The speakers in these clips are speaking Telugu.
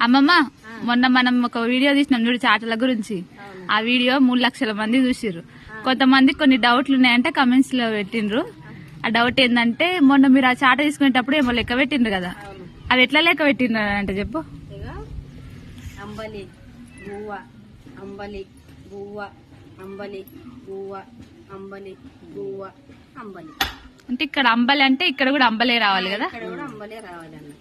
అమ్మమ్మ మొన్న మనం ఒక వీడియో తీసినాం చూడు చాటల గురించి. ఆ వీడియో 3 లక్షల మంది చూసిర్రు. కొంతమంది కొన్ని డౌట్లు ఉన్నాయంటే కమెంట్స్ లో పెట్టిండ్రు. ఆ డౌట్ ఏంటంటే మొన్న మీరు ఆ చాట తీసుకునేటప్పుడు ఏమో లెక్క పెట్టిండ్రు కదా, అవి ఎట్లా లెక్క పెట్టిండ్రు అంటే చెప్పు. అంబలి గువ్వ అంబలి గువ్వ అంబలి గువ్వ అంబలి గువ్వ అంబలి అంటే ఇక్కడ అంబలి అంటే ఇక్కడ కూడా అంబలే రావాలి కదా. ఇక్కడ కూడా అంబలే రావాలన్న.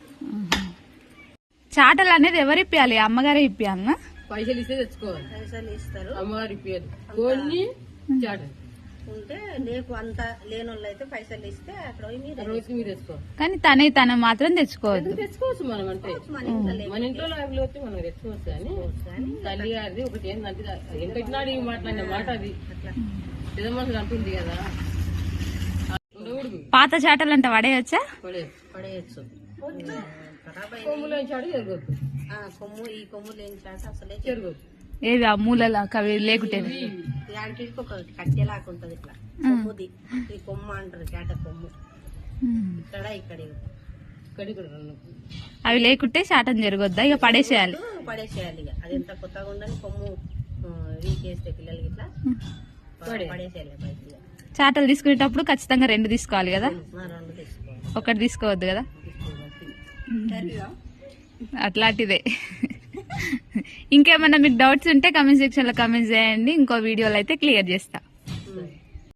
చాటలు అనేది ఎవరు ఇప్పియాలి? అమ్మగారే ఇప్పియాలనా? పైసలు ఇస్తే తెచ్చుకోవాలి. పైసలు ఇస్తారు. అమ్మగారు ఇప్పారు కొన్ని చాటలు ఉంటే నీకు అంత లేని వాళ్ళు అయితే పైసలు ఇస్తే అక్కడ పోయి రోజుకి మీరు తెచ్చుకోవాలి. కానీ తన మాత్రం తెచ్చుకోవద్దు. తెచ్చుకోవచ్చు మనం, అంటే మన ఇంట్లో అవి వస్తే మనం తెచ్చుకోవచ్చు. కానీ తల్లి గారిది ఒకటి ఏంటంటే ఏం పెట్టినాడు ఈ మాట్లాడిన మాట అది పెద్ద మనుషులు అంటుంది కదా. పాత చాటలు అంటే పడేయచ్చా? పడేయచ్చు. కొమ్ములో చాటు జరగదు. కొమ్ము ఈ కొమ్ము లేని చాట అసలే జరగదు. ఏవి ఆ మూలలా కవి లేకుంటే దానికి ఒక కట్టెలాగా ఉంటది ఇట్లా కొమ్ముది. ఈ కొమ్ము అంటారు చాట కొమ్ము. ఇక్కడ అవి లేకుంటే చాటం జరగొద్దా? ఇక పడేసేయాలి. పడేసేయాలి. ఇక అది ఎంత కొత్తగా ఉందని కొమ్ము వీకేస్తే పిల్లలకి ఇట్లా పడేసేయాలి. పైసలు చాటలు తీసుకునేటప్పుడు ఖచ్చితంగా 2 తీసుకోవాలి కదా, 2 తీసుకోవాలి. ఒకటి తీసుకోవద్దు కదా. అట్లాంటిదే. ఇంకేమన్నా మీకు డౌట్స్ ఉంటే కామెంట్ సెక్షన్ లో కామెంట్ చేయండి. ఇంకో వీడియోలో అయితే క్లియర్ చేస్తా.